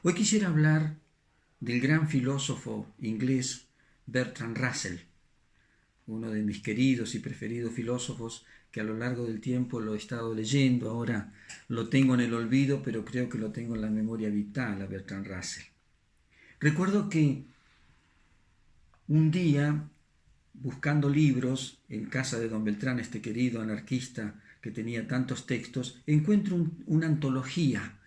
Hoy quisiera hablar del gran filósofo inglés Bertrand Russell, uno de mis queridos y preferidos filósofos que a lo largo del tiempo lo he estado leyendo. Ahora lo tengo en el olvido, pero creo que lo tengo en la memoria vital a Bertrand Russell. Recuerdo que un día, buscando libros en casa de don Beltrán, este querido anarquista que tenía tantos textos, encuentro una antología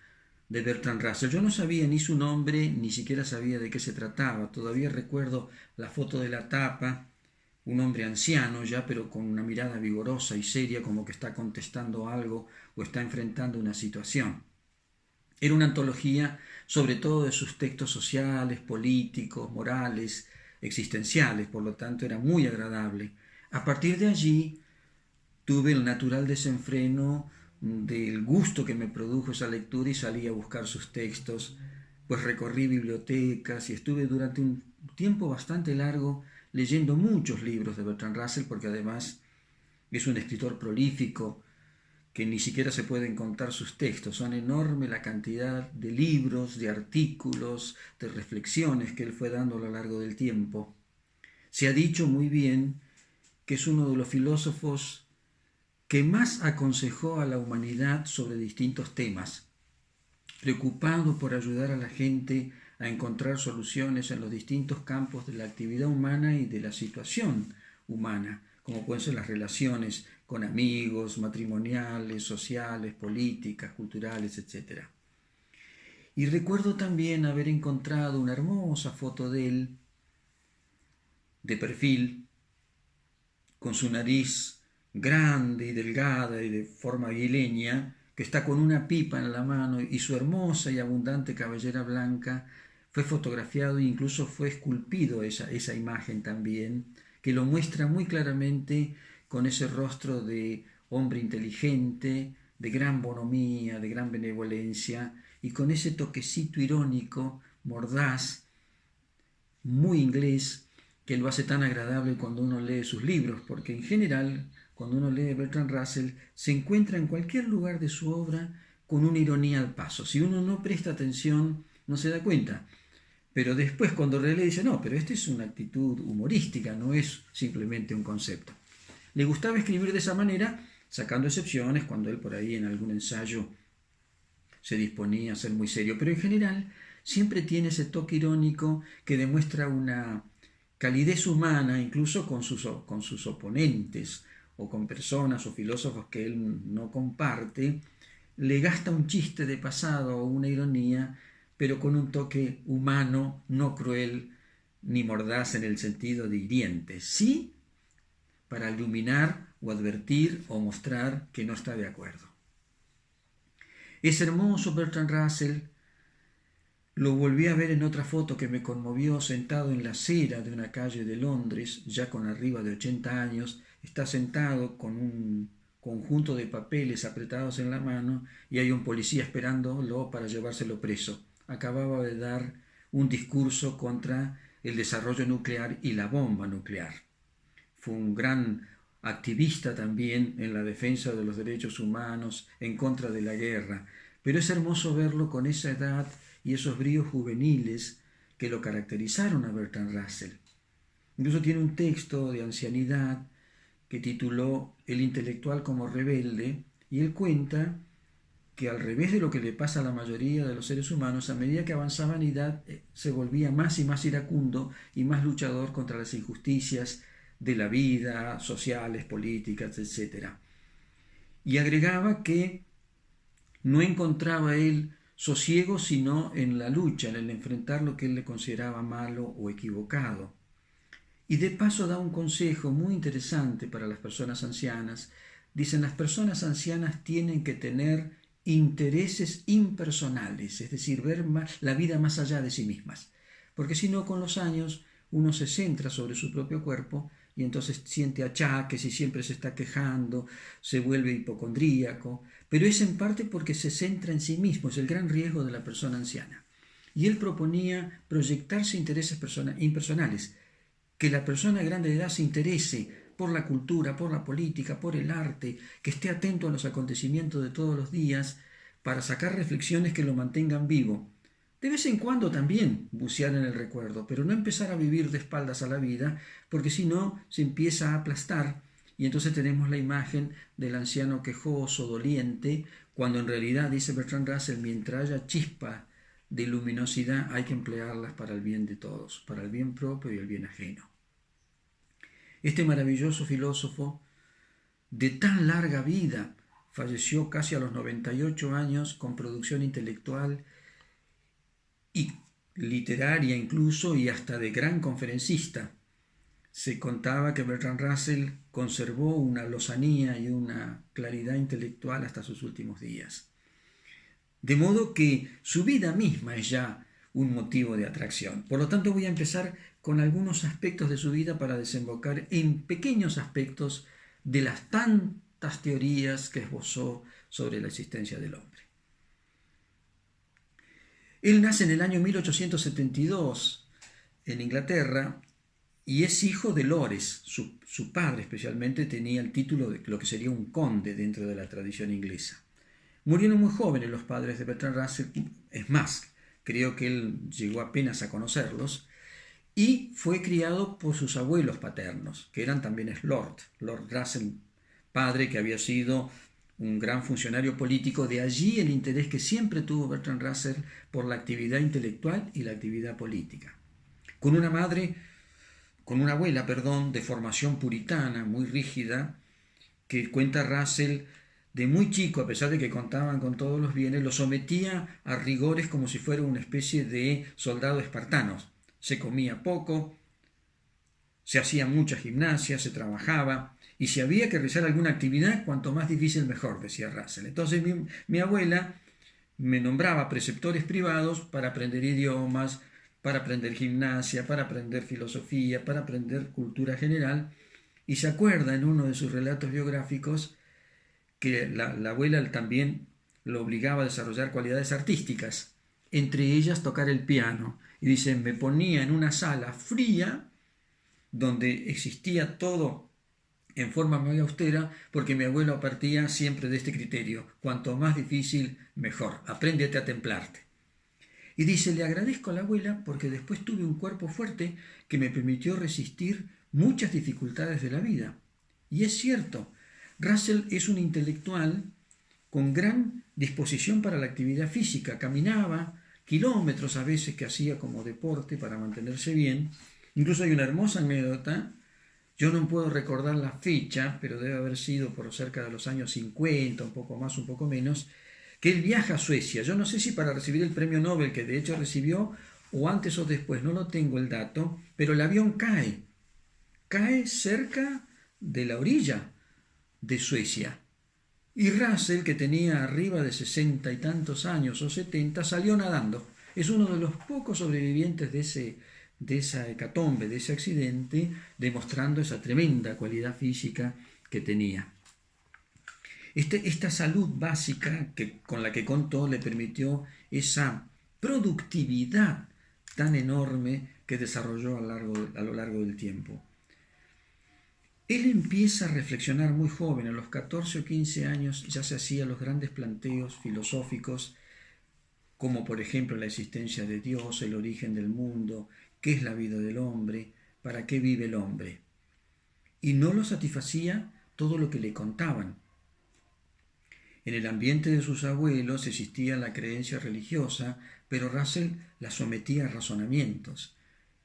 de Bertrand Russell. Yo no sabía ni su nombre, ni siquiera sabía de qué se trataba. Todavía recuerdo la foto de la tapa, un hombre anciano ya, pero con una mirada vigorosa y seria, como que está contestando algo o está enfrentando una situación. Era una antología sobre todo de sus textos sociales, políticos, morales, existenciales, por lo tanto era muy agradable. A partir de allí tuve el natural desenfreno del gusto que me produjo esa lectura y salí a buscar sus textos, pues recorrí bibliotecas y estuve durante un tiempo bastante largo leyendo muchos libros de Bertrand Russell, porque además es un escritor prolífico que ni siquiera se pueden contar sus textos. Son enorme la cantidad de libros, de artículos, de reflexiones que él fue dando a lo largo del tiempo. Se ha dicho muy bien que es uno de los filósofos que más aconsejó a la humanidad sobre distintos temas, preocupado por ayudar a la gente a encontrar soluciones en los distintos campos de la actividad humana y de la situación humana, como pueden ser las relaciones con amigos, matrimoniales, sociales, políticas, culturales, etc. Y recuerdo también haber encontrado una hermosa foto de él, de perfil, con su nariz grande y delgada y de forma aguileña, que está con una pipa en la mano, y su hermosa y abundante cabellera blanca. Fue fotografiado e incluso fue esculpido esa imagen también, que lo muestra muy claramente con ese rostro de hombre inteligente, de gran bonomía, de gran benevolencia, y con ese toquecito irónico, mordaz, muy inglés, que lo hace tan agradable cuando uno lee sus libros, porque en general, cuando uno lee Bertrand Russell, se encuentra en cualquier lugar de su obra con una ironía al paso. Si uno no presta atención, no se da cuenta. Pero después, cuando relee, dice, no, pero esta es una actitud humorística, no es simplemente un concepto. Le gustaba escribir de esa manera, sacando excepciones, cuando él por ahí en algún ensayo se disponía a ser muy serio, pero en general siempre tiene ese toque irónico que demuestra una calidez humana, incluso con sus oponentes o con personas o filósofos que él no comparte. Le gasta un chiste de pasado o una ironía, pero con un toque humano, no cruel ni mordaz en el sentido de hiriente, sí para iluminar o advertir o mostrar que no está de acuerdo. Es hermoso Bertrand Russell. Lo volví a ver en otra foto que me conmovió, sentado en la acera de una calle de Londres, ya con arriba de 80 años. Está sentado con un conjunto de papeles apretados en la mano y hay un policía esperándolo para llevárselo preso. Acababa de dar un discurso contra el desarrollo nuclear y la bomba nuclear. Fue un gran activista también en la defensa de los derechos humanos, en contra de la guerra. Pero es hermoso verlo con esa edad y esos bríos juveniles que lo caracterizaron a Bertrand Russell. Incluso tiene un texto de ancianidad que tituló El intelectual como rebelde, y él cuenta que al revés de lo que le pasa a la mayoría de los seres humanos, a medida que avanzaba en edad se volvía más y más iracundo y más luchador contra las injusticias de la vida, sociales, políticas, etc. Y agregaba que no encontraba él sosiego sino en la lucha, en el enfrentar lo que él le consideraba malo o equivocado. Y de paso da un consejo muy interesante para las personas ancianas. Dicen, las personas ancianas tienen que tener intereses impersonales, es decir, ver la vida más allá de sí mismas. Porque si no, con los años uno se centra sobre su propio cuerpo y entonces siente achaques y siempre se está quejando, se vuelve hipocondríaco, pero es en parte porque se centra en sí mismo, es el gran riesgo de la persona anciana. Y él proponía proyectarse intereses impersonales, que la persona de grande edad se interese por la cultura, por la política, por el arte, que esté atento a los acontecimientos de todos los días para sacar reflexiones que lo mantengan vivo, De vez en cuando también bucear en el recuerdo, pero no empezar a vivir de espaldas a la vida, porque si no se empieza a aplastar y entonces tenemos la imagen del anciano quejoso, doliente, cuando en realidad, dice Bertrand Russell, mientras haya chispa de luminosidad hay que emplearlas para el bien de todos, para el bien propio y el bien ajeno. Este maravilloso filósofo de tan larga vida falleció casi a los 98 años con producción intelectual y literaria incluso y hasta de gran conferencista. Se contaba que Bertrand Russell conservó una lozanía y una claridad intelectual hasta sus últimos días. De modo que su vida misma es ya un motivo de atracción. Por lo tanto, voy a empezar con algunos aspectos de su vida para desembocar en pequeños aspectos de las tantas teorías que esbozó sobre la existencia del hombre. Él nace en el año 1872 en Inglaterra y es hijo de Lores. Su padre especialmente tenía el título de lo que sería un conde dentro de la tradición inglesa. Murieron muy jóvenes los padres de Bertrand Russell, es más, creo que él llegó apenas a conocerlos, y fue criado por sus abuelos paternos, que eran también Lord Russell, padre que había sido un gran funcionario político. De allí el interés que siempre tuvo Bertrand Russell por la actividad intelectual y la actividad política. Con una abuela, de formación puritana, muy rígida, que cuenta Russell, de muy chico, a pesar de que contaban con todos los bienes, lo sometía a rigores como si fuera una especie de soldado espartano. Se comía poco, se hacía mucha gimnasia, se trabajaba, y si había que realizar alguna actividad, cuanto más difícil mejor, decía Russell. Entonces mi abuela me nombraba preceptores privados para aprender idiomas, para aprender gimnasia, para aprender filosofía, para aprender cultura general, y se acuerda en uno de sus relatos biográficos que la abuela también lo obligaba a desarrollar cualidades artísticas, entre ellas tocar el piano. Y dice, me ponía en una sala fría donde existía todo en forma muy austera, porque mi abuelo partía siempre de este criterio: cuanto más difícil, mejor, apréndete a templarte. Y dice, le agradezco a la abuela porque después tuve un cuerpo fuerte que me permitió resistir muchas dificultades de la vida. Y es cierto, Russell es un intelectual con gran disposición para la actividad física. Caminaba kilómetros a veces, que hacía como deporte para mantenerse bien. Incluso hay una hermosa anécdota, yo no puedo recordar la fecha, pero debe haber sido por cerca de los años 50, un poco más, un poco menos, que él viaja a Suecia. Yo no sé si para recibir el premio Nobel, que de hecho recibió, o antes o después, no lo tengo el dato, pero el avión cae cerca de la orilla de Suecia. Y Russell, que tenía arriba de 60 y tantos años o 70, salió nadando. Es uno de los pocos sobrevivientes de esa hecatombe, de ese accidente, demostrando esa tremenda cualidad física que tenía. Esta salud básica con la que contó le permitió esa productividad tan enorme que desarrolló a lo largo del tiempo. Él empieza a reflexionar muy joven, a los 14 o 15 años ya se hacía los grandes planteos filosóficos, como por ejemplo la existencia de Dios, el origen del mundo, qué es la vida del hombre, para qué vive el hombre. Y no lo satisfacía todo lo que le contaban. En el ambiente de sus abuelos existía la creencia religiosa, pero Russell la sometía a razonamientos.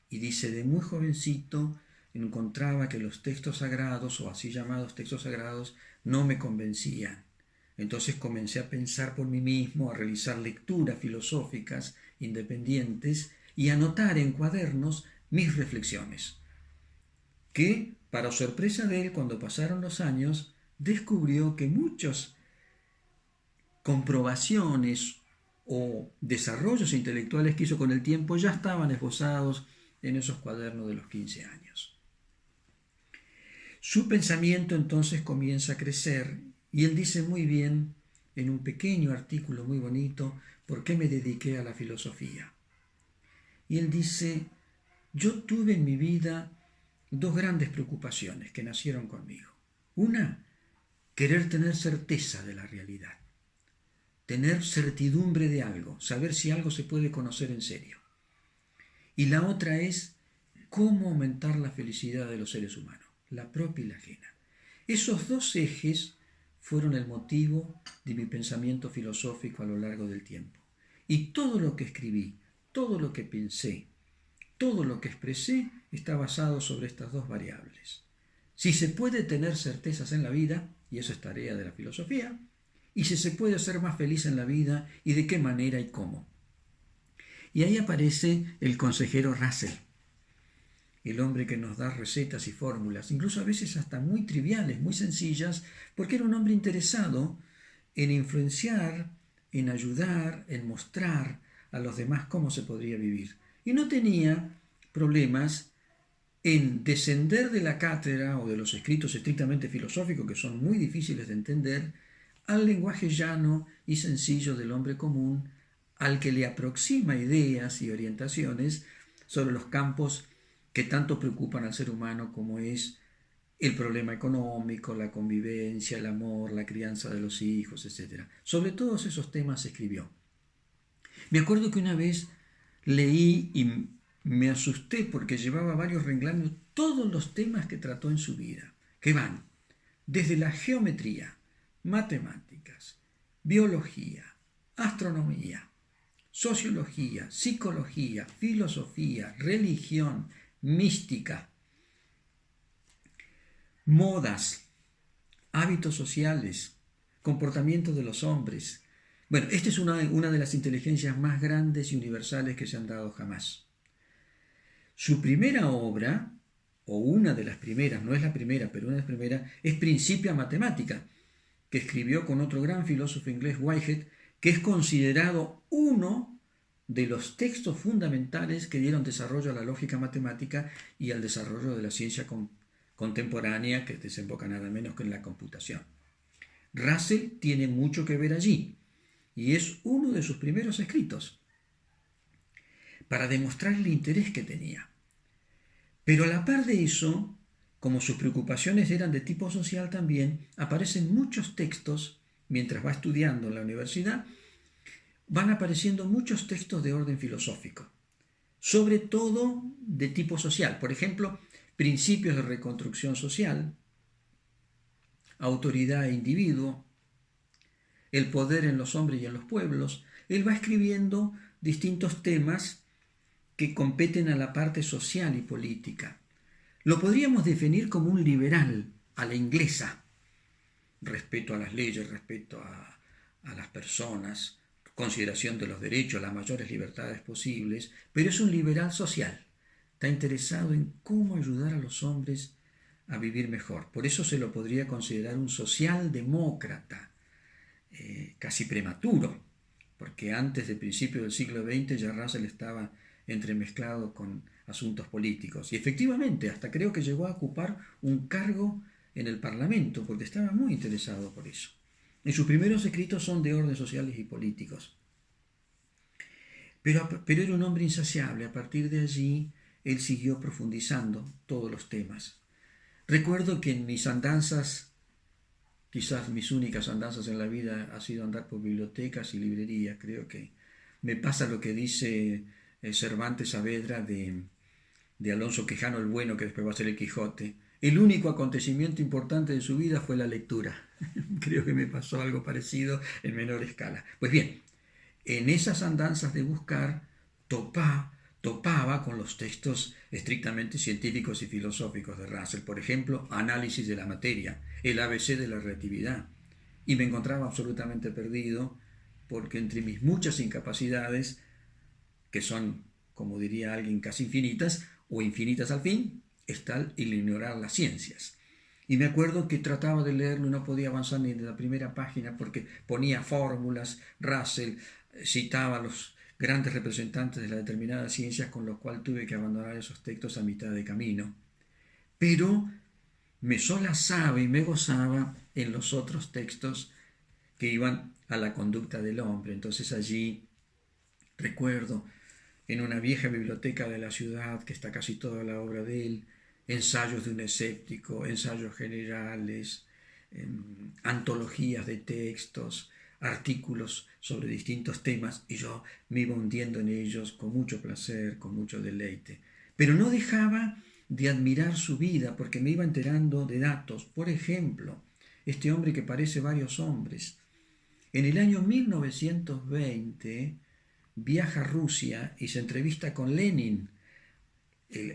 Y dice, de muy jovencito encontraba que los textos sagrados, o así llamados textos sagrados, no me convencían. Entonces comencé a pensar por mí mismo, a realizar lecturas filosóficas independientes y a anotar en cuadernos mis reflexiones, que, para sorpresa de él, cuando pasaron los años, descubrió que muchas comprobaciones o desarrollos intelectuales que hizo con el tiempo ya estaban esbozados en esos cuadernos de los 15 años. Su pensamiento entonces comienza a crecer y él dice muy bien en un pequeño artículo muy bonito por qué me dediqué a la filosofía. Y él dice, yo tuve en mi vida dos grandes preocupaciones que nacieron conmigo. Una, querer tener certeza de la realidad. tener certidumbre de algo, saber si algo se puede conocer en serio. Y la otra es cómo aumentar la felicidad de los seres humanos, la propia y la ajena. Esos dos ejes fueron el motivo de mi pensamiento filosófico a lo largo del tiempo. Y todo lo que escribí, todo lo que pensé, todo lo que expresé está basado sobre estas dos variables. Si se puede tener certezas en la vida, y eso es tarea de la filosofía, y si se puede ser más feliz en la vida y de qué manera y cómo. Y ahí aparece el consejero Russell, el hombre que nos da recetas y fórmulas, incluso a veces hasta muy triviales, muy sencillas, porque era un hombre interesado en influenciar, en ayudar, en mostrar a los demás cómo se podría vivir. Y no tenía problemas en descender de la cátedra o de los escritos estrictamente filosóficos, que son muy difíciles de entender, al lenguaje llano y sencillo del hombre común, al que le aproxima ideas y orientaciones sobre los campos que tanto preocupan al ser humano, como es el problema económico, la convivencia, el amor, la crianza de los hijos, etc. Sobre todos esos temas escribió. Me acuerdo que una vez leí y me asusté porque llevaba varios renglones todos los temas que trató en su vida, que van desde la geometría, matemáticas, biología, astronomía, sociología, psicología, filosofía, religión, mística, modas, hábitos sociales, comportamiento de los hombres. Bueno, esta es una de las inteligencias más grandes y universales que se han dado jamás. Su primera obra, o una de las primeras, no es la primera, pero una de las primeras, es Principia Matemática, que escribió con otro gran filósofo inglés, Whitehead, que es considerado uno de los textos fundamentales que dieron desarrollo a la lógica matemática y al desarrollo de la ciencia contemporánea, que desemboca nada menos que en la computación. Russell tiene mucho que ver allí, y es uno de sus primeros escritos, para demostrar el interés que tenía. Pero a la par de eso, como sus preocupaciones eran de tipo social también, aparecen muchos textos, mientras va estudiando en la universidad, van apareciendo muchos textos de orden filosófico, sobre todo de tipo social. Por ejemplo, Principios de reconstrucción social, Autoridad e individuo, El poder en los hombres y en los pueblos. Él va escribiendo distintos temas que competen a la parte social y política. Lo podríamos definir como un liberal a la inglesa. Respeto a las leyes, respeto a las personas, consideración de los derechos, las mayores libertades posibles, pero es un liberal social. Está interesado en cómo ayudar a los hombres a vivir mejor. Por eso se lo podría considerar un socialdemócrata, casi prematuro, porque antes del principio del siglo XX ya Russell estaba entremezclado con asuntos políticos. Y efectivamente, hasta creo que llegó a ocupar un cargo en el Parlamento, porque estaba muy interesado por eso. Y sus primeros escritos son de orden sociales y políticos. Pero era un hombre insaciable. A partir de allí, él siguió profundizando todos los temas. Recuerdo que en mis andanzas, quizás mis únicas andanzas en la vida, ha sido andar por bibliotecas y librerías. Creo que me pasa lo que dice Cervantes Saavedra de Alonso Quijano el Bueno, que después va a ser el Quijote. El único acontecimiento importante de su vida fue la lectura. Creo que me pasó algo parecido en menor escala. Pues bien, en esas andanzas de buscar, topaba con los textos estrictamente científicos y filosóficos de Russell. Por ejemplo, Análisis de la materia, el ABC de la relatividad. Y me encontraba absolutamente perdido, porque entre mis muchas incapacidades, que son, como diría alguien, casi infinitas, o infinitas al fin, está el ignorar las ciencias. Y me acuerdo que trataba de leerlo y no podía avanzar ni de la primera página porque ponía fórmulas. Russell citaba a los grandes representantes de las determinadas ciencias, con lo cual tuve que abandonar esos textos a mitad de camino. Pero me solazaba y me gozaba en los otros textos que iban a la conducta del hombre. Entonces allí recuerdo, en una vieja biblioteca de la ciudad, que está casi toda la obra de él, Ensayos de un escéptico, ensayos generales, antologías de textos, artículos sobre distintos temas y yo me iba hundiendo en ellos con mucho placer, con mucho deleite. Pero no dejaba de admirar su vida porque me iba enterando de datos. Por ejemplo, este hombre que parece varios hombres. En el año 1920 viaja a Rusia y se entrevista con Lenin.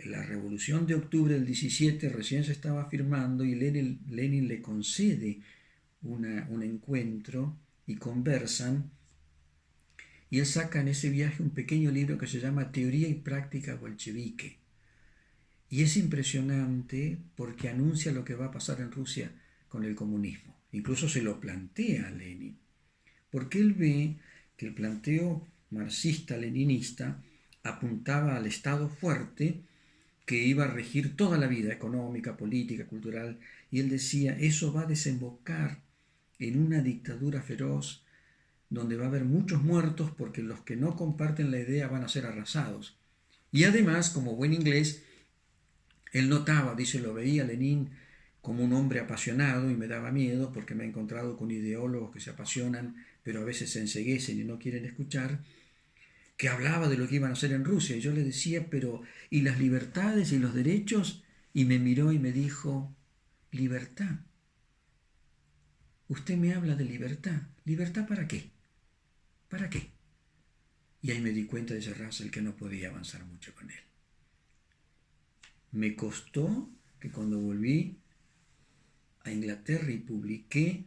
La revolución de octubre del 17 recién se estaba firmando y Lenin le concede un encuentro y conversan, y él saca en ese viaje un pequeño libro que se llama Teoría y Práctica Bolchevique. Y es impresionante porque anuncia lo que va a pasar en Rusia con el comunismo. Incluso se lo plantea a Lenin, porque él ve que el planteo marxista-leninista apuntaba al Estado fuerte que iba a regir toda la vida económica, política, cultural, y él decía, eso va a desembocar en una dictadura feroz donde va a haber muchos muertos porque los que no comparten la idea van a ser arrasados. Y además, como buen inglés, él notaba, dice, lo veía Lenin como un hombre apasionado y me daba miedo porque me he encontrado con ideólogos que se apasionan pero a veces se enceguecen y no quieren escuchar, que hablaba de lo que iban a hacer en Rusia. Y yo le decía, pero ¿y las libertades y los derechos? Y me miró y me dijo, libertad. Usted me habla de libertad. ¿Libertad para qué? ¿Para qué? Y ahí me di cuenta de ese Russell que no podía avanzar mucho con él. Me costó que cuando volví a Inglaterra y publiqué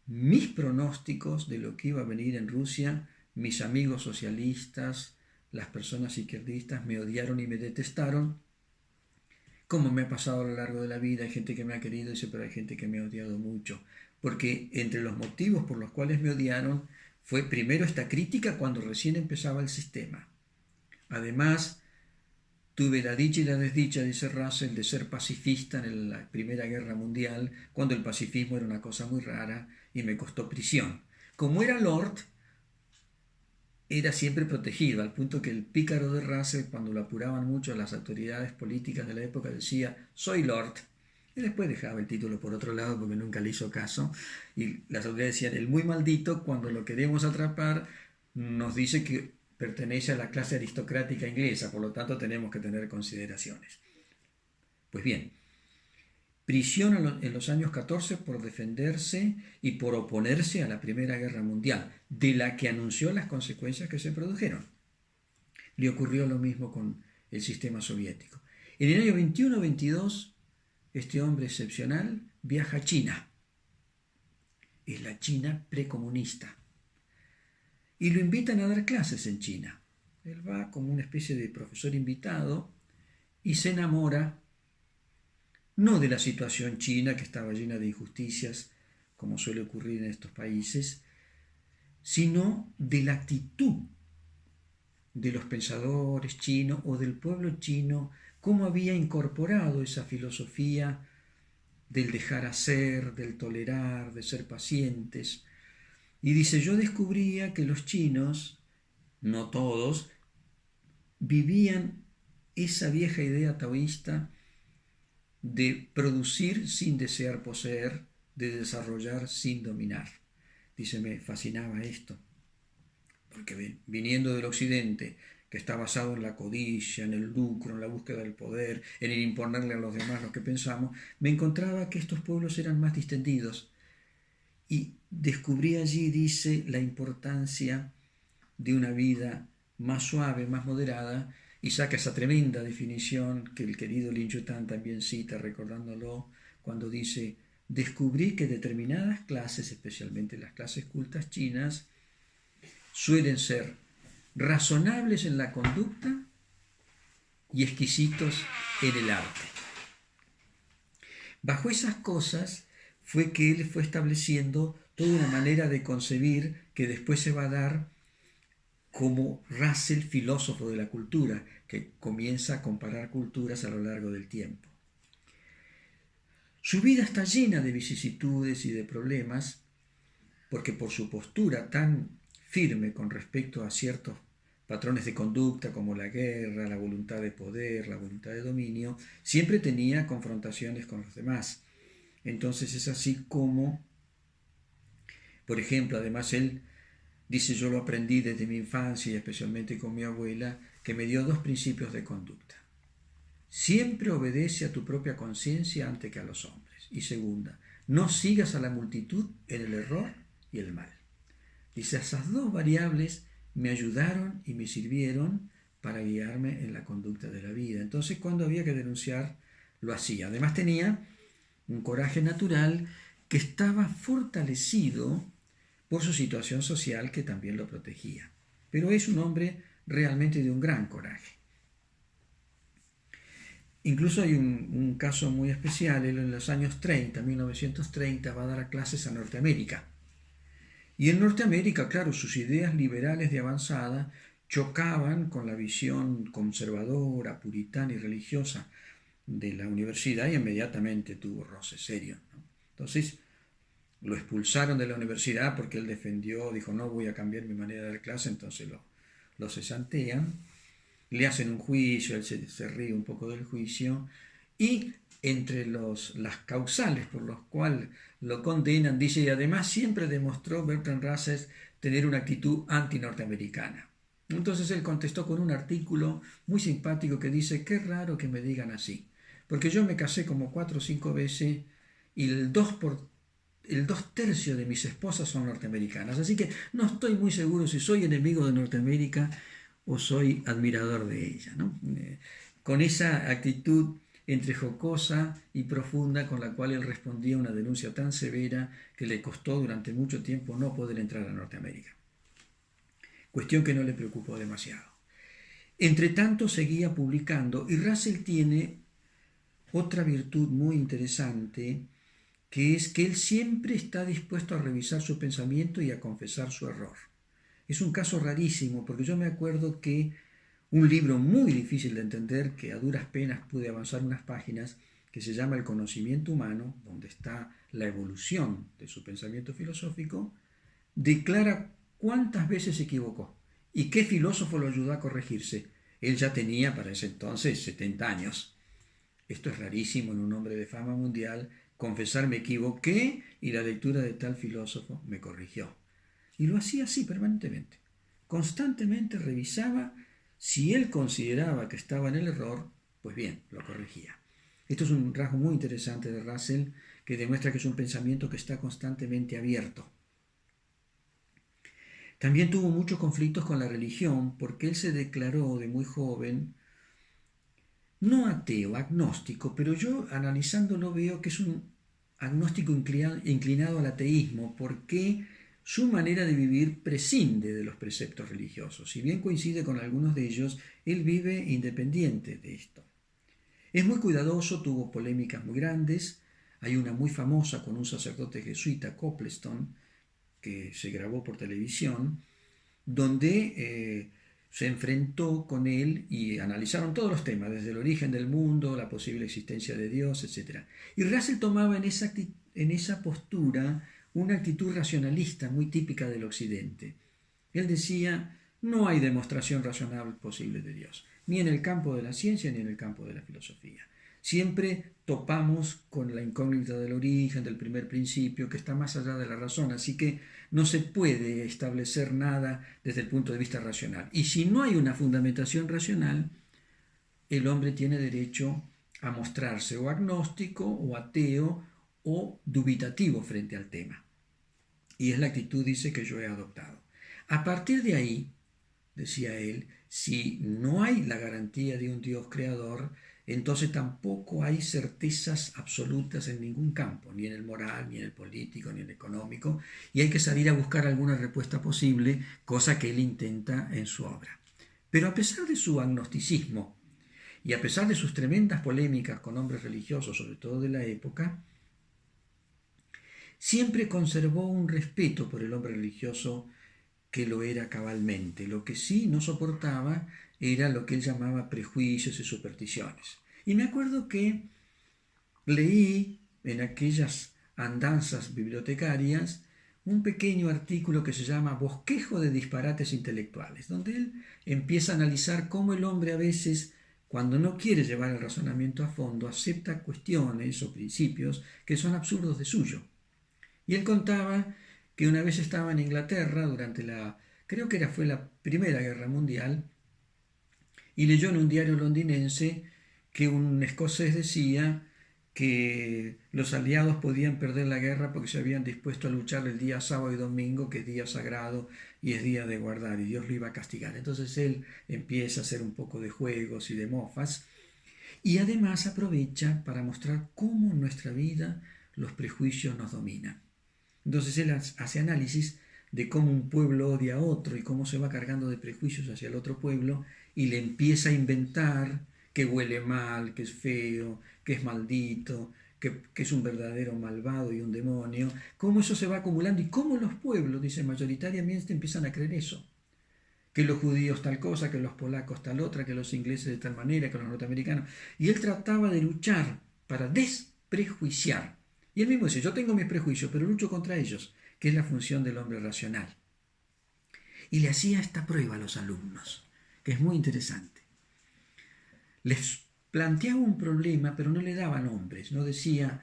mis pronósticos de lo que iba a venir en Rusia, mis amigos socialistas, las personas izquierdistas me odiaron y me detestaron, como me ha pasado a lo largo de la vida. Hay gente que me ha querido, pero hay gente que me ha odiado mucho, porque entre los motivos por los cuales me odiaron fue primero esta crítica cuando recién empezaba el sistema. Además, tuve la dicha y la desdicha, dice Russell, de ser pacifista en la Primera Guerra Mundial, cuando el pacifismo era una cosa muy rara y me costó prisión. Como era Lord, era siempre protegido, al punto que el pícaro de Russell, cuando lo apuraban mucho las autoridades políticas de la época, decía, soy Lord. Y después dejaba el título por otro lado porque nunca le hizo caso. Y las autoridades decían, el muy maldito, cuando lo queremos atrapar, nos dice que pertenece a la clase aristocrática inglesa, por lo tanto tenemos que tener consideraciones. Pues bien, prisión en los años 14 por defenderse y por oponerse a la Primera Guerra Mundial, de la que anunció las consecuencias que se produjeron. Le ocurrió lo mismo con el sistema soviético. En el año 21-22, este hombre excepcional viaja a China. Es la China precomunista. Y lo invitan a dar clases en China. Él va como una especie de profesor invitado y se enamora no de la situación china, que estaba llena de injusticias, como suele ocurrir en estos países, sino de la actitud de los pensadores chinos o del pueblo chino, cómo había incorporado esa filosofía del dejar hacer, del tolerar, de ser pacientes. Y dice, yo descubría que los chinos, no todos, vivían esa vieja idea taoísta de producir sin desear poseer, de desarrollar sin dominar. Dice, me fascinaba esto, porque viniendo del occidente, que está basado en la codicia, en el lucro, en la búsqueda del poder, en el imponerle a los demás lo que pensamos, me encontraba que estos pueblos eran más distendidos. Y descubrí allí, dice, la importancia de una vida más suave, más moderada, y saca esa tremenda definición que el querido Lin Yutang también cita, recordándolo, cuando dice, descubrí que determinadas clases, especialmente las clases cultas chinas, suelen ser razonables en la conducta y exquisitos en el arte. Bajo esas cosas fue que él fue estableciendo toda una manera de concebir que después se va a dar como Russell, filósofo de la cultura, que comienza a comparar culturas a lo largo del tiempo. Su vida está llena de vicisitudes y de problemas, porque por su postura tan firme con respecto a ciertos patrones de conducta como la guerra, la voluntad de poder, la voluntad de dominio, siempre tenía confrontaciones con los demás. Entonces es así como Por ejemplo, además él dice, yo lo aprendí desde mi infancia y especialmente con mi abuela, que me dio dos principios de conducta. Siempre obedece a tu propia conciencia antes que a los hombres. Y segunda, no sigas a la multitud en el error y el mal. Dice, esas dos variables me ayudaron y me sirvieron para guiarme en la conducta de la vida. Entonces, cuando había que denunciar, lo hacía. Además tenía un coraje natural que estaba fortalecido por su situación social que también lo protegía. Pero es un hombre realmente de un gran coraje. Incluso hay un caso muy especial. Él en los años 30, 1930, va a dar clases a Norteamérica. Y en Norteamérica, claro, sus ideas liberales de avanzada chocaban con la visión conservadora, puritana y religiosa de la universidad y inmediatamente tuvo roce serio, ¿no? Entonces lo expulsaron de la universidad porque él defendió, dijo, no voy a cambiar mi manera de dar clase, entonces lo cesantean, le hacen un juicio, él se ríe un poco del juicio y entre las causales por las cuales lo condenan, dice, y además siempre demostró Bertrand Russell tener una actitud anti-norteamericana. Entonces él contestó con un artículo muy simpático que dice, qué raro que me digan así, porque yo me casé como 4 o 5 veces y el 2 tercios de mis esposas son norteamericanas, así que no estoy muy seguro si soy enemigo de Norteamérica o soy admirador de ella, ¿no? Con esa actitud entre jocosa y profunda con la cual él respondía a una denuncia tan severa que le costó durante mucho tiempo no poder entrar a Norteamérica. Cuestión que no le preocupó demasiado. Entre tanto seguía publicando y Russell tiene otra virtud muy interesante, que es que él siempre está dispuesto a revisar su pensamiento y a confesar su error. Es un caso rarísimo porque yo me acuerdo que un libro muy difícil de entender, que a duras penas pude avanzar unas páginas, que se llama El conocimiento humano, donde está la evolución de su pensamiento filosófico, declara cuántas veces se equivocó y qué filósofo lo ayudó a corregirse. Él ya tenía para ese entonces 70 años. Esto es rarísimo en un hombre de fama mundial, confesar me equivoqué y la lectura de tal filósofo me corrigió. Y lo hacía así permanentemente. Constantemente revisaba. Si él consideraba que estaba en el error, pues bien, lo corregía. Esto es un rasgo muy interesante de Russell, que demuestra que es un pensamiento que está constantemente abierto. También tuvo muchos conflictos con la religión, porque él se declaró de muy joven, no ateo, agnóstico, pero yo analizándolo veo que es un agnóstico inclinado al ateísmo, porque su manera de vivir prescinde de los preceptos religiosos. Si bien coincide con algunos de ellos, él vive independiente de esto. Es muy cuidadoso, tuvo polémicas muy grandes. Hay una muy famosa con un sacerdote jesuita, Copleston, que se grabó por televisión, donde se enfrentó con él y analizaron todos los temas, desde el origen del mundo, la posible existencia de Dios, etc. Y Russell tomaba en esa postura una actitud racionalista muy típica del Occidente. Él decía, no hay demostración racional posible de Dios, ni en el campo de la ciencia ni en el campo de la filosofía. Siempre topamos con la incógnita del origen, del primer principio, que está más allá de la razón, así que no se puede establecer nada desde el punto de vista racional. Y si no hay una fundamentación racional, el hombre tiene derecho a mostrarse o agnóstico o ateo o dubitativo frente al tema. Y es la actitud, dice, que yo he adoptado. A partir de ahí, decía él, si no hay la garantía de un Dios creador, entonces tampoco hay certezas absolutas en ningún campo, ni en el moral, ni en el político, ni en el económico, y hay que salir a buscar alguna respuesta posible, cosa que él intenta en su obra. Pero a pesar de su agnosticismo y a pesar de sus tremendas polémicas con hombres religiosos, sobre todo de la época, siempre conservó un respeto por el hombre religioso que lo era cabalmente. Lo que sí no soportaba era lo que él llamaba prejuicios y supersticiones. Y me acuerdo que leí en aquellas andanzas bibliotecarias un pequeño artículo que se llama Bosquejo de disparates intelectuales, donde él empieza a analizar cómo el hombre a veces, cuando no quiere llevar el razonamiento a fondo, acepta cuestiones o principios que son absurdos de suyo. Y él contaba que una vez estaba en Inglaterra durante creo que fue la Primera Guerra Mundial, y leyó en un diario londinense que un escocés decía que los aliados podían perder la guerra porque se habían dispuesto a luchar el día sábado y domingo, que es día sagrado y es día de guardar, y Dios lo iba a castigar. Entonces él empieza a hacer un poco de juegos y de mofas, y además aprovecha para mostrar cómo en nuestra vida los prejuicios nos dominan. Entonces él hace análisis de cómo un pueblo odia a otro y cómo se va cargando de prejuicios hacia el otro pueblo, y le empieza a inventar que huele mal, que es feo, que es maldito, que es un verdadero malvado y un demonio, cómo eso se va acumulando y cómo los pueblos, dice, mayoritariamente empiezan a creer eso, que los judíos tal cosa, que los polacos tal otra, que los ingleses de tal manera, que los norteamericanos. Y él trataba de luchar para desprejuiciar. Y él mismo dice, yo tengo mis prejuicios, pero lucho contra ellos, que es la función del hombre racional. Y le hacía esta prueba a los alumnos, que es muy interesante. Les planteaba un problema, pero no le daba nombres, no decía,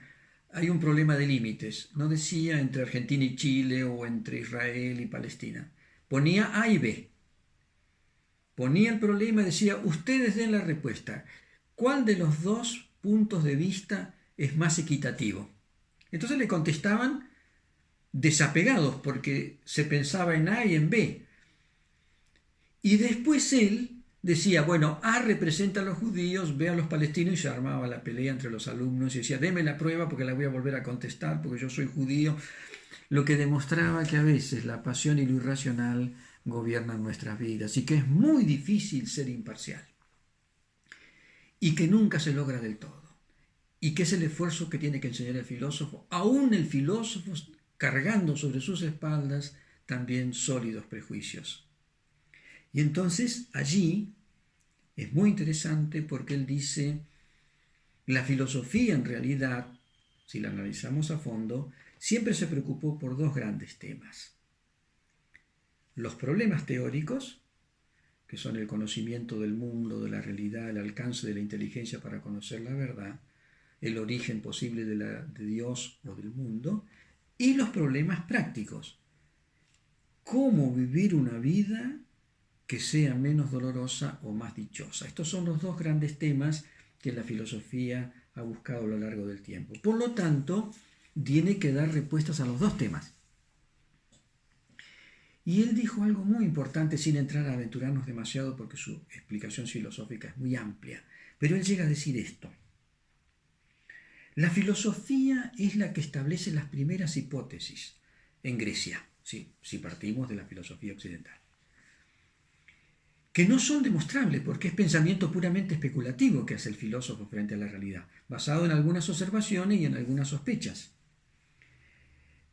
hay un problema de límites, no decía entre Argentina y Chile o entre Israel y Palestina. Ponía A y B. Ponía el problema y decía, ustedes den la respuesta. ¿Cuál de los dos puntos de vista es más equitativo? Entonces le contestaban desapegados porque se pensaba en A y en B. Y después él decía, bueno, A representa a los judíos, B a los palestinos, y se armaba la pelea entre los alumnos y decía, deme la prueba porque la voy a volver a contestar porque yo soy judío. Lo que demostraba que a veces la pasión y lo irracional gobiernan nuestras vidas y que es muy difícil ser imparcial y que nunca se logra del todo, y que es el esfuerzo que tiene que enseñar el filósofo, aún el filósofo cargando sobre sus espaldas también sólidos prejuicios. Y entonces allí es muy interesante porque él dice, la filosofía en realidad, si la analizamos a fondo, siempre se preocupó por dos grandes temas. Los problemas teóricos, que son el conocimiento del mundo, de la realidad, el alcance de la inteligencia para conocer la verdad, el origen posible de Dios o del mundo, y los problemas prácticos. ¿Cómo vivir una vida que sea menos dolorosa o más dichosa? Estos son los dos grandes temas que la filosofía ha buscado a lo largo del tiempo. Por lo tanto, tiene que dar respuestas a los dos temas. Y él dijo algo muy importante sin entrar a aventurarnos demasiado porque su explicación filosófica es muy amplia. Pero él llega a decir esto. La filosofía es la que establece las primeras hipótesis en Grecia, si partimos de la filosofía occidental, que no son demostrables porque es pensamiento puramente especulativo que hace el filósofo frente a la realidad, basado en algunas observaciones y en algunas sospechas.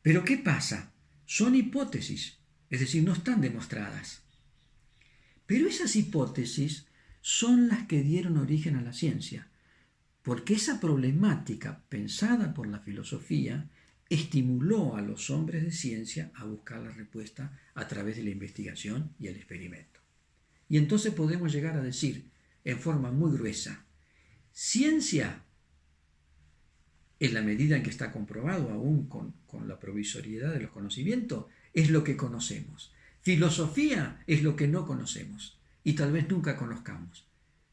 Pero ¿qué pasa? Son hipótesis, es decir, no están demostradas. Pero esas hipótesis son las que dieron origen a la ciencia, porque esa problemática pensada por la filosofía estimuló a los hombres de ciencia a buscar la respuesta a través de la investigación y el experimento. Y entonces podemos llegar a decir, en forma muy gruesa, ciencia, en la medida en que está comprobado aún con la provisoriedad de los conocimientos, es lo que conocemos. Filosofía es lo que no conocemos y tal vez nunca conozcamos,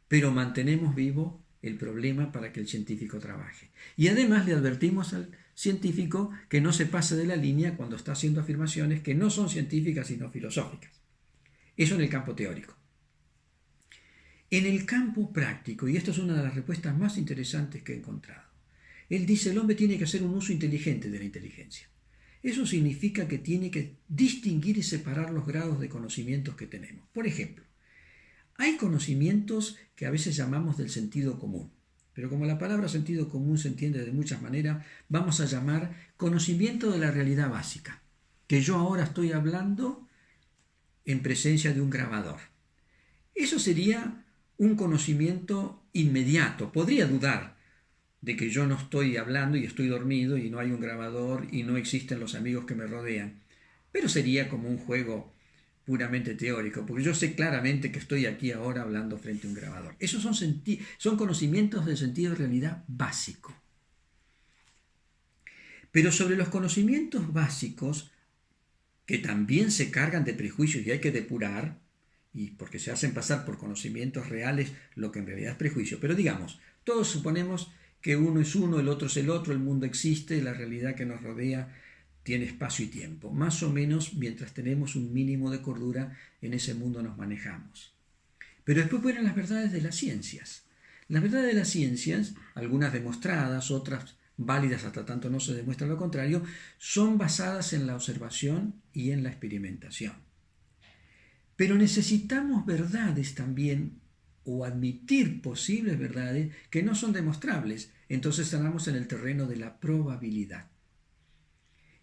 pero mantenemos vivo el problema para que el científico trabaje. Y además le advertimos al científico que no se pase de la línea cuando está haciendo afirmaciones que no son científicas sino filosóficas. Eso en el campo teórico. En el campo práctico, y esto es una de las respuestas más interesantes que he encontrado, él dice el hombre tiene que hacer un uso inteligente de la inteligencia. Eso significa que tiene que distinguir y separar los grados de conocimientos que tenemos. Por ejemplo, hay conocimientos que a veces llamamos del sentido común, pero como la palabra sentido común se entiende de muchas maneras, vamos a llamar conocimiento de la realidad básica, que yo ahora estoy hablando en presencia de un grabador. Eso sería un conocimiento inmediato. Podría dudar de que yo no estoy hablando y estoy dormido y no hay un grabador y no existen los amigos que me rodean, pero sería como un juego puramente teórico, porque yo sé claramente que estoy aquí ahora hablando frente a un grabador. Esos son conocimientos del sentido de realidad básico. Pero sobre los conocimientos básicos que también se cargan de prejuicios y hay que depurar, y porque se hacen pasar por conocimientos reales lo que en realidad es prejuicio. Pero digamos, todos suponemos que uno es uno, el otro es el otro, el mundo existe, la realidad que nos rodea tiene espacio y tiempo. Más o menos, mientras tenemos un mínimo de cordura, en ese mundo nos manejamos. Pero después vienen las verdades de las ciencias. Las verdades de las ciencias, algunas demostradas, otras válidas hasta tanto no se demuestra lo contrario, son basadas en la observación y en la experimentación. Pero necesitamos verdades también, o admitir posibles verdades que no son demostrables. Entonces entramos en el terreno de la probabilidad.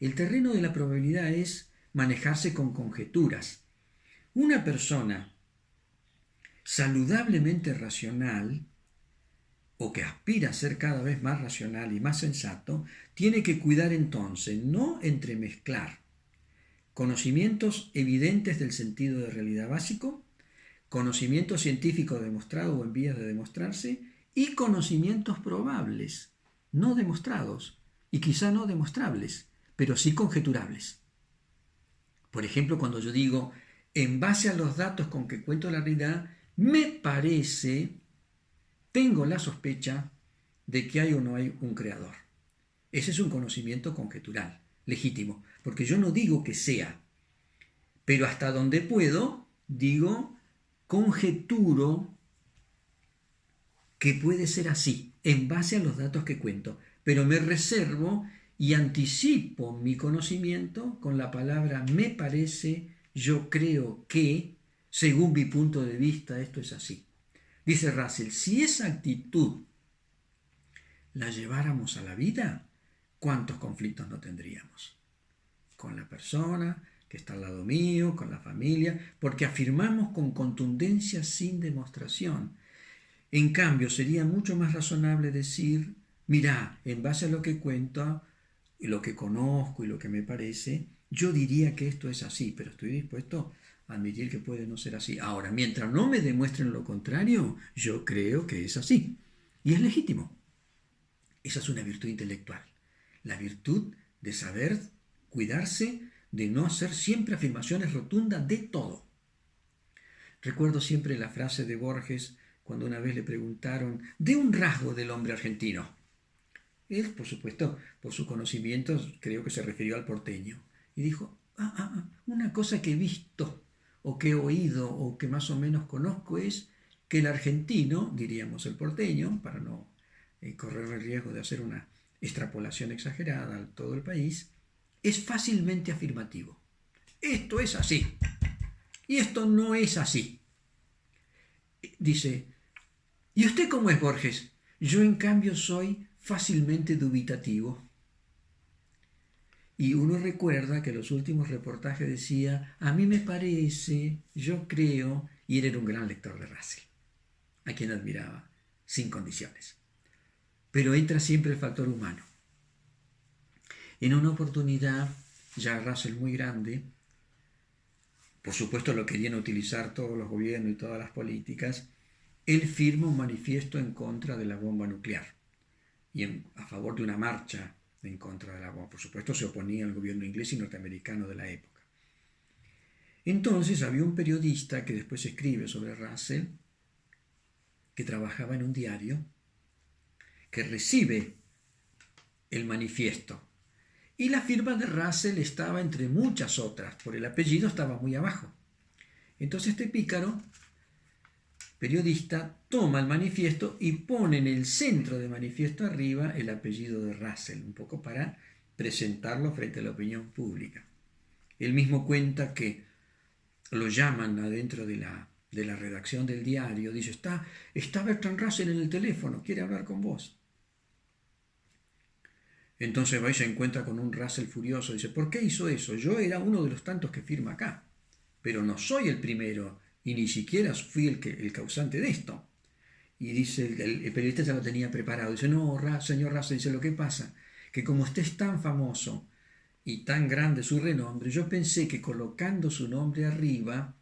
El terreno de la probabilidad es manejarse con conjeturas. Una persona saludablemente racional, o que aspira a ser cada vez más racional y más sensato, tiene que cuidar entonces no entremezclar conocimientos evidentes del sentido de realidad básico, conocimiento científico demostrado o en vías de demostrarse, y conocimientos probables, no demostrados, y quizá no demostrables, pero sí conjeturables. Por ejemplo, cuando yo digo, en base a los datos con que cuento la realidad, me parece, tengo la sospecha de que hay o no hay un creador. Ese es un conocimiento conjetural, legítimo, porque yo no digo que sea, pero hasta donde puedo, digo, conjeturo que puede ser así, en base a los datos que cuento, pero me reservo y anticipo mi conocimiento con la palabra me parece, yo creo que, según mi punto de vista, esto es así. Dice Russell, si esa actitud la lleváramos a la vida, ¿cuántos conflictos no tendríamos? Con la persona que está al lado mío, con la familia, porque afirmamos con contundencia sin demostración. En cambio, sería mucho más razonable decir, mirá, en base a lo que cuento, y lo que conozco y lo que me parece, yo diría que esto es así, pero estoy dispuesto a admitir que puede no ser así. Ahora, mientras no me demuestren lo contrario, yo creo que es así. Y es legítimo. Esa es una virtud intelectual. La virtud de saber cuidarse de no hacer siempre afirmaciones rotundas de todo. Recuerdo siempre la frase de Borges cuando una vez le preguntaron de un rasgo del hombre argentino. Él, por supuesto, por sus conocimientos, creo que se refirió al porteño. Y dijo, una cosa que he visto, o que he oído, o que más o menos conozco es que el argentino, diríamos el porteño, para no correr el riesgo de hacer una extrapolación exagerada a todo el país, es fácilmente afirmativo. Esto es así. Y esto no es así. Dice, ¿y usted cómo es, Borges? Yo, en cambio, soy fácilmente dubitativo. Y uno recuerda que los últimos reportajes decía, a mí me parece, yo creo, y él era un gran lector de Russell, a quien admiraba, sin condiciones. Pero entra siempre el factor humano. En una oportunidad, ya Russell muy grande, por supuesto lo querían utilizar todos los gobiernos y todas las políticas, él firma un manifiesto en contra de la bomba nuclear y a favor de una marcha en contra de la bomba. Por supuesto se oponía al gobierno inglés y norteamericano de la época. Entonces había un periodista que después escribe sobre Russell, que trabajaba en un diario, que recibe el manifiesto. Y la firma de Russell estaba entre muchas otras, por el apellido estaba muy abajo. Entonces este pícaro periodista toma el manifiesto y pone en el centro del manifiesto arriba el apellido de Russell, un poco para presentarlo frente a la opinión pública. Él mismo cuenta que lo llaman adentro de la redacción del diario, dice, está Bertrand Russell en el teléfono, quiere hablar con vos. Entonces va y se encuentra con un Russell furioso, dice, ¿por qué hizo eso? Yo era uno de los tantos que firma acá, pero no soy el primero y ni siquiera fui el causante de esto. Y dice, el periodista ya lo tenía preparado, dice, no, señor Russell, dice, lo que pasa, que como usted es tan famoso y tan grande su renombre, yo pensé que colocando su nombre arriba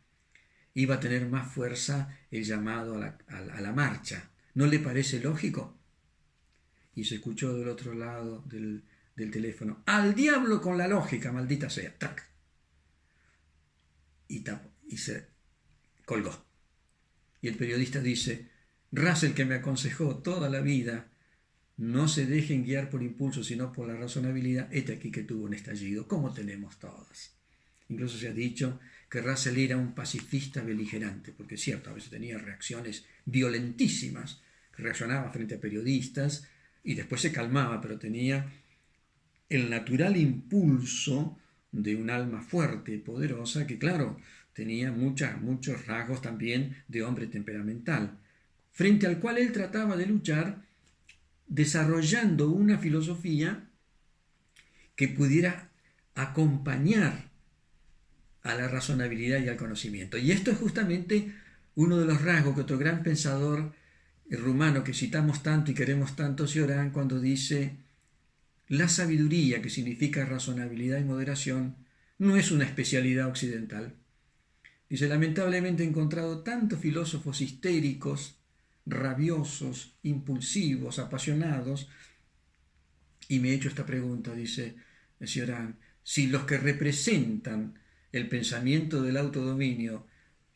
iba a tener más fuerza el llamado a la marcha. ¿No le parece lógico? Y se escuchó del otro lado del teléfono, al diablo con la lógica, maldita sea. ¡Tac! y se colgó. Y el periodista dice, Russell, que me aconsejó toda la vida, no se dejen guiar por impulso, sino por la razonabilidad, este aquí que tuvo un estallido, como tenemos todas. Incluso se ha dicho que Russell era un pacifista beligerante, porque es cierto, a veces tenía reacciones violentísimas, reaccionaba frente a periodistas y después se calmaba, pero tenía el natural impulso de un alma fuerte y poderosa que, claro, tenía muchos rasgos también de hombre temperamental, frente al cual él trataba de luchar desarrollando una filosofía que pudiera acompañar a la razonabilidad y al conocimiento. Y esto es justamente uno de los rasgos que otro gran pensador rumano que citamos tanto y queremos tanto, Cioran, cuando dice, la sabiduría, que significa razonabilidad y moderación, no es una especialidad occidental. Dice, lamentablemente he encontrado tantos filósofos histéricos, rabiosos, impulsivos, apasionados, y me he hecho esta pregunta, dice Cioran, si los que representan el pensamiento del autodominio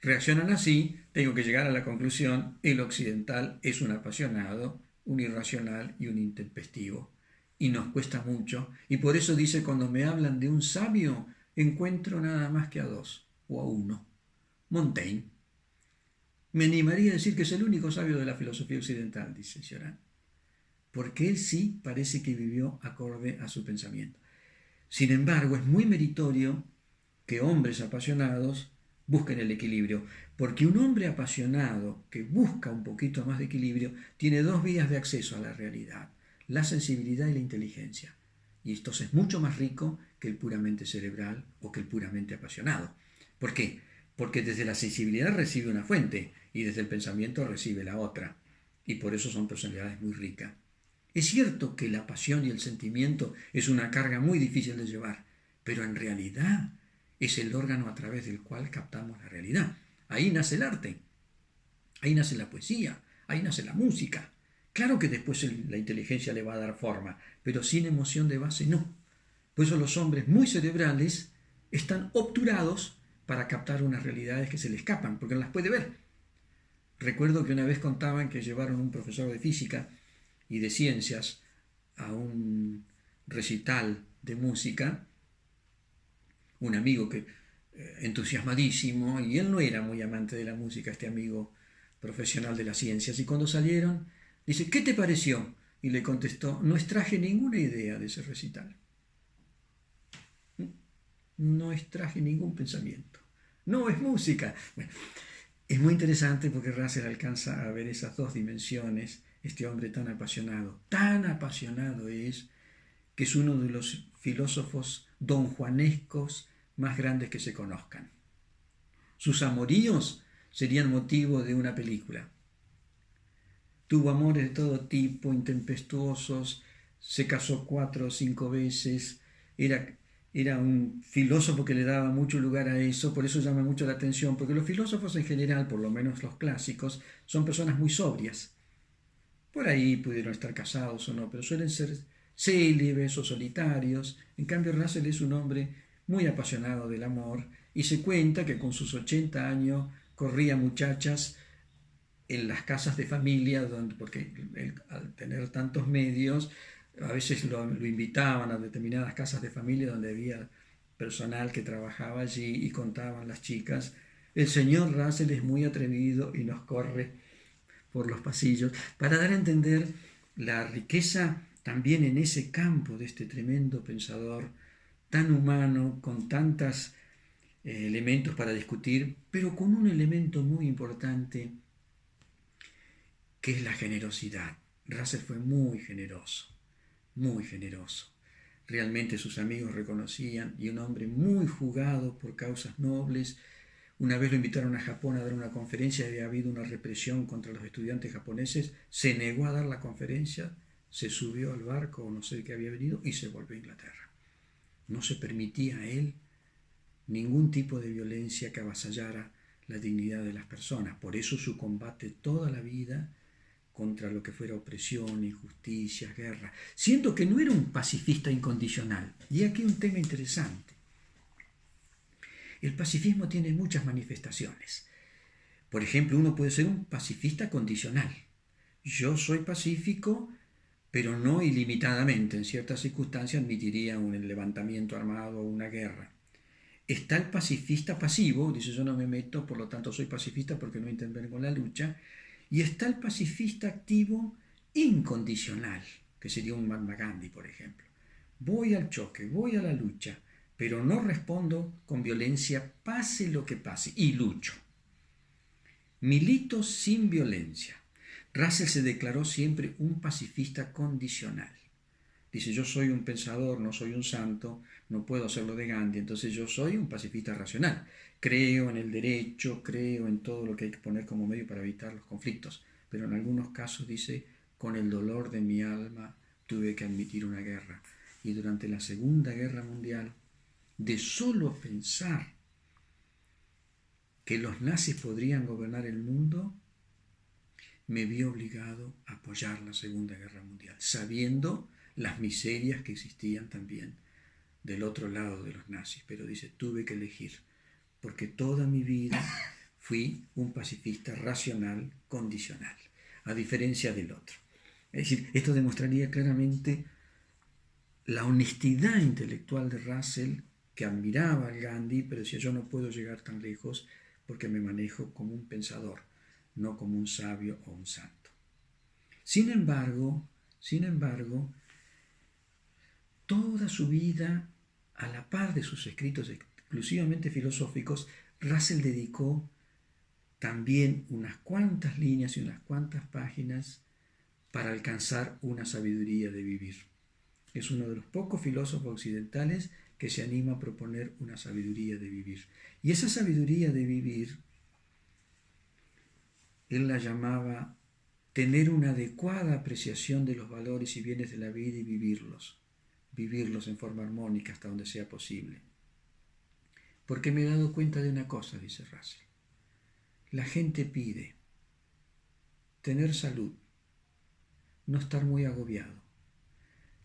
reaccionan así, tengo que llegar a la conclusión, el occidental es un apasionado, un irracional y un intempestivo. Y nos cuesta mucho, y por eso dice, cuando me hablan de un sabio, encuentro nada más que a dos, o a uno. Montaigne. Me animaría a decir que es el único sabio de la filosofía occidental, dice Cioran, porque él sí parece que vivió acorde a su pensamiento. Sin embargo, es muy meritorio que hombres apasionados busquen el equilibrio, porque un hombre apasionado que busca un poquito más de equilibrio tiene dos vías de acceso a la realidad, la sensibilidad y la inteligencia. Y esto es mucho más rico que el puramente cerebral o que el puramente apasionado. ¿Por qué? Porque desde la sensibilidad recibe una fuente y desde el pensamiento recibe la otra. Y por eso son personalidades muy ricas. Es cierto que la pasión y el sentimiento es una carga muy difícil de llevar, pero en realidad es el órgano a través del cual captamos la realidad. Ahí nace el arte, ahí nace la poesía, ahí nace la música. Claro que después la inteligencia le va a dar forma, pero sin emoción de base no. Por eso los hombres muy cerebrales están obturados para captar unas realidades que se le escapan, porque no las puede ver. Recuerdo que una vez contaban que llevaron un profesor de física y de ciencias a un recital de música, un amigo que entusiasmadísimo, y él no era muy amante de la música, este amigo profesional de las ciencias, y cuando salieron, dice, ¿qué te pareció? Y le contestó, no extraje ninguna idea de ese recital. No extraje ningún pensamiento. No es música. Bueno, es muy interesante porque Russell alcanza a ver esas dos dimensiones, este hombre tan apasionado es que es uno de los filósofos donjuanescos más grandes que se conozcan. Sus amoríos serían motivo de una película. Tuvo amores de todo tipo, intempestuosos, se casó 4 o 5 veces, era un filósofo que le daba mucho lugar a eso, por eso llama mucho la atención, porque los filósofos en general, por lo menos los clásicos, son personas muy sobrias. Por ahí pudieron estar casados o no, pero suelen ser célibes o solitarios. En cambio, Russell es un hombre muy apasionado del amor y se cuenta que con sus 80 años corría muchachas en las casas de familia, porque él, al tener tantos medios, a veces lo invitaban a determinadas casas de familia donde había personal que trabajaba allí y contaban las chicas, el señor Russell es muy atrevido y nos corre por los pasillos, para dar a entender la riqueza también en ese campo de este tremendo pensador, tan humano, con tantos elementos para discutir, pero con un elemento muy importante, que es la generosidad. Russell fue muy generoso, muy generoso. Realmente sus amigos reconocían, y un hombre muy jugado por causas nobles. Una vez lo invitaron a Japón a dar una conferencia, había habido una represión contra los estudiantes japoneses, se negó a dar la conferencia, se subió al barco o no sé de qué había venido y se volvió a Inglaterra. No se permitía a él ningún tipo de violencia que avasallara la dignidad de las personas. Por eso su combate toda la vida contra lo que fuera opresión, injusticia, guerra, siendo que no era un pacifista incondicional. Y aquí un tema interesante. el pacifismo tiene muchas manifestaciones. Por ejemplo, uno puede ser un pacifista condicional. Yo soy pacífico, pero no ilimitadamente. En ciertas circunstancias admitiría un levantamiento armado o una guerra. Está el pacifista pasivo, dice yo no me meto, por lo tanto soy pacifista porque no intervengo en la lucha. Y está el pacifista activo incondicional, que sería un Mahatma Gandhi, por ejemplo. Voy al choque, voy a la lucha, pero no respondo con violencia, pase lo que pase, y lucho. Milito sin violencia. Russell se declaró siempre un pacifista condicional. Dice, yo soy un pensador, no soy un santo, no puedo hacerlo de Gandhi, entonces yo soy un pacifista racional. Creo en el derecho, creo en todo lo que hay que poner como medio para evitar los conflictos, pero en algunos casos, dice, con el dolor de mi alma tuve que admitir una guerra. Y durante la Segunda Guerra Mundial, de solo pensar que los nazis podrían gobernar el mundo, me vi obligado a apoyar la Segunda Guerra Mundial, sabiendo las miserias que existían también del otro lado de los nazis. Pero dice, tuve que elegir, porque toda mi vida fui un pacifista racional, condicional, a diferencia del otro. Es decir, esto demostraría claramente la honestidad intelectual de Russell, que admiraba al Gandhi, pero decía, yo no puedo llegar tan lejos porque me manejo como un pensador, no como un sabio o un santo. Sin embargo, toda su vida, a la par de sus escritos exclusivamente filosóficos, Russell dedicó también unas cuantas líneas y unas cuantas páginas para alcanzar una sabiduría de vivir. Es uno de los pocos filósofos occidentales que se anima a proponer una sabiduría de vivir. Y esa sabiduría de vivir, él la llamaba tener una adecuada apreciación de los valores y bienes de la vida y vivirlos en forma armónica hasta donde sea posible. Porque me he dado cuenta de una cosa, dice Russell. La gente pide tener salud, no estar muy agobiado,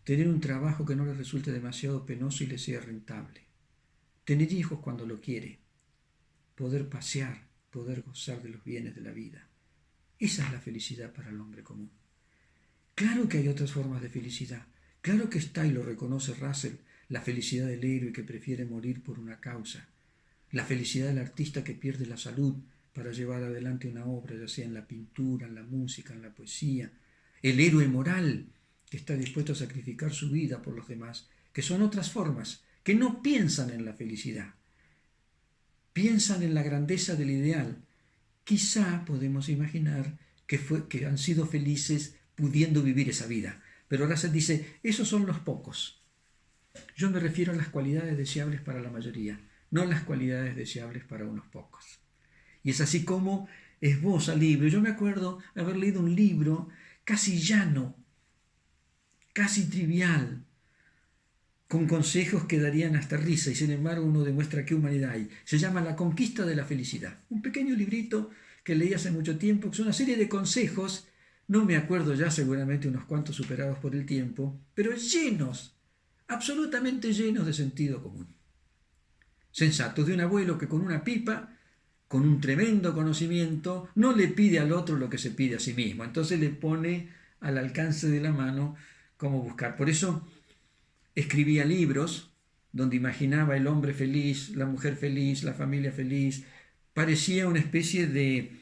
tener un trabajo que no le resulte demasiado penoso y le sea rentable, tener hijos cuando lo quiere, poder pasear, poder gozar de los bienes de la vida. Esa es la felicidad para el hombre común. Claro que hay otras formas de felicidad. Claro que está, y lo reconoce Russell, la felicidad del héroe que prefiere morir por una causa, la felicidad del artista que pierde la salud para llevar adelante una obra, ya sea en la pintura, en la música, en la poesía, el héroe moral que está dispuesto a sacrificar su vida por los demás, que son otras formas, que no piensan en la felicidad, piensan en la grandeza del ideal. Quizá podemos imaginar que han sido felices pudiendo vivir esa vida. Pero Russell dice, esos son los pocos. Yo me refiero a las cualidades deseables para la mayoría, no las cualidades deseables para unos pocos. Y es así como esboza el libro. Yo me acuerdo haber leído un libro casi llano, casi trivial, con consejos que darían hasta risa, y sin embargo uno demuestra qué humanidad hay. Se llama La conquista de la felicidad. Un pequeño librito que leí hace mucho tiempo, que es una serie de consejos, no me acuerdo ya, seguramente unos cuantos superados por el tiempo, pero llenos, absolutamente llenos de sentido común. Sensatos, de un abuelo que con una pipa, con un tremendo conocimiento, no le pide al otro lo que se pide a sí mismo. Entonces le pone al alcance de la mano cómo buscar. Por eso escribía libros donde imaginaba el hombre feliz, la mujer feliz, la familia feliz. Parecía una especie de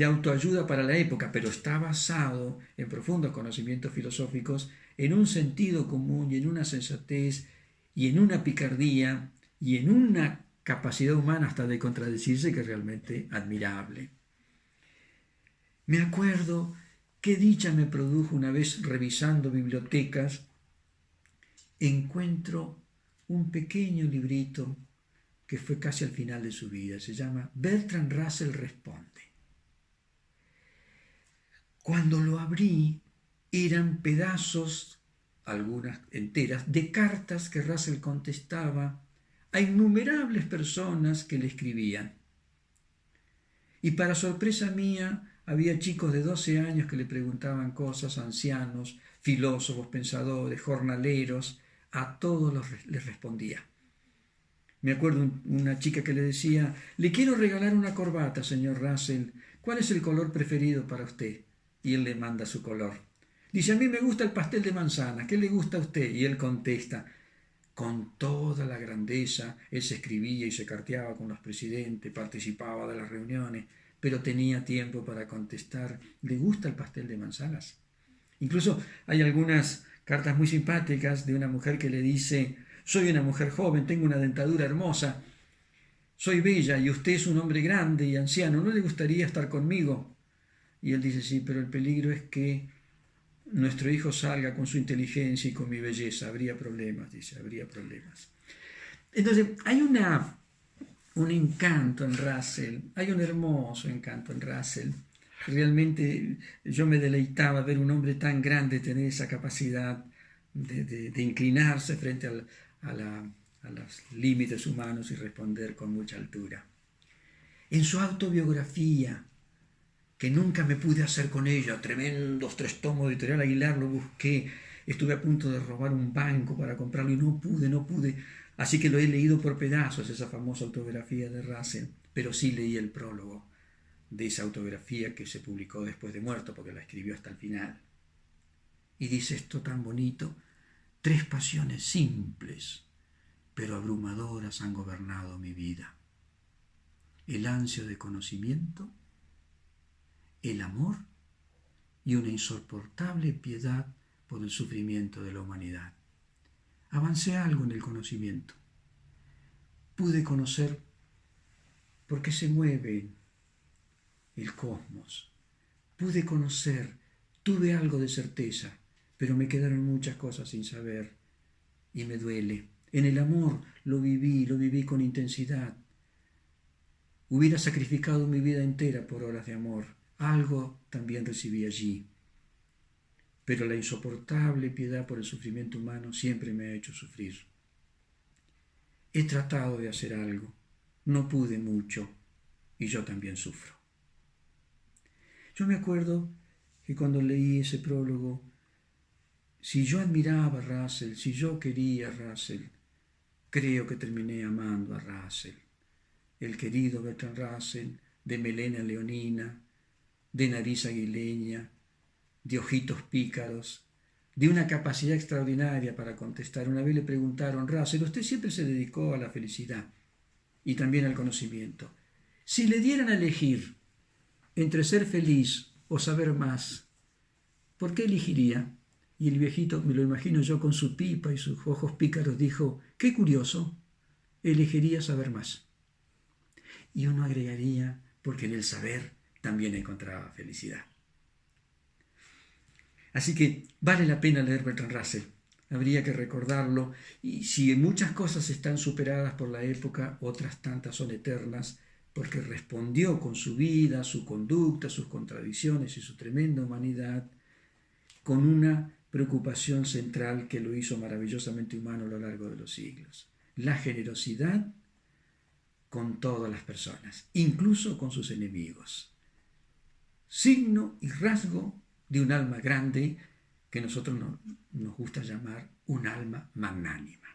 autoayuda para la época, pero está basado en profundos conocimientos filosóficos, en un sentido común y en una sensatez y en una picardía y en una capacidad humana hasta de contradecirse que es realmente admirable. Me acuerdo qué dicha me produjo una vez revisando bibliotecas, encuentro un pequeño librito que fue casi al final de su vida. Se llama Bertrand Russell Responde. Cuando lo abrí, eran pedazos, algunas enteras, de cartas que Russell contestaba a innumerables personas que le escribían. Y para sorpresa mía, había chicos de 12 años que le preguntaban cosas, ancianos, filósofos, pensadores, jornaleros, a todos les respondía. Me acuerdo una chica que le decía, le quiero regalar una corbata, señor Russell. ¿Cuál es el color preferido para usted? Y él le manda su color. Dice, a mí me gusta el pastel de manzana. ¿Qué le gusta a usted? Y él contesta, con toda la grandeza, él se escribía y se carteaba con los presidentes, participaba de las reuniones, pero tenía tiempo para contestar, ¿le gusta el pastel de manzanas? Incluso hay algunas cartas muy simpáticas de una mujer que le dice, soy una mujer joven, tengo una dentadura hermosa, soy bella y usted es un hombre grande y anciano, ¿no le gustaría estar conmigo? Y él dice, sí, pero el peligro es que nuestro hijo salga con su inteligencia y con mi belleza, habría problemas, dice, habría problemas. Entonces, hay un encanto en Russell, hay un hermoso encanto en Russell. Realmente yo me deleitaba ver un hombre tan grande tener esa capacidad de inclinarse frente a los límites humanos y responder con mucha altura. En su autobiografía, que nunca me pude hacer con ella, tremendos 3 tomos de Editorial Aguilar, lo busqué, estuve a punto de robar un banco para comprarlo y no pude, así que lo he leído por pedazos, esa famosa autobiografía de Russell, pero sí leí el prólogo de esa autobiografía que se publicó después de muerto, porque la escribió hasta el final. Y dice esto tan bonito, 3 pasiones simples, pero abrumadoras han gobernado mi vida. El ansia de conocimiento, el amor y una insoportable piedad por el sufrimiento de la humanidad. Avancé algo en el conocimiento. Pude conocer por qué se mueve el cosmos. Pude conocer, tuve algo de certeza, pero me quedaron muchas cosas sin saber y me duele. En el amor lo viví con intensidad. Hubiera sacrificado mi vida entera por horas de amor. Algo también recibí allí. Pero la insoportable piedad por el sufrimiento humano siempre me ha hecho sufrir. He tratado de hacer algo, no pude mucho y yo también sufro. Yo me acuerdo que cuando leí ese prólogo, si yo admiraba a Russell, si yo quería a Russell, creo que terminé amando a Russell. El querido Bertrand Russell, de melena leonina, de nariz aguileña, de ojitos pícaros, de una capacidad extraordinaria para contestar. Una vez le preguntaron, Russell, usted siempre se dedicó a la felicidad y también al conocimiento. Si le dieran a elegir entre ser feliz o saber más, ¿por qué elegiría? Y el viejito, me lo imagino yo con su pipa y sus ojos pícaros, dijo, qué curioso, elegiría saber más. Y uno agregaría, porque en el saber también encontraba felicidad. Así que vale la pena leer Bertrand Russell, habría que recordarlo, y si muchas cosas están superadas por la época, otras tantas son eternas, porque respondió con su vida, su conducta, sus contradicciones y su tremenda humanidad, con una preocupación central que lo hizo maravillosamente humano a lo largo de los siglos: la generosidad con todas las personas, incluso con sus enemigos. Signo y rasgo de un alma grande que nosotros nos gusta llamar un alma magnánima.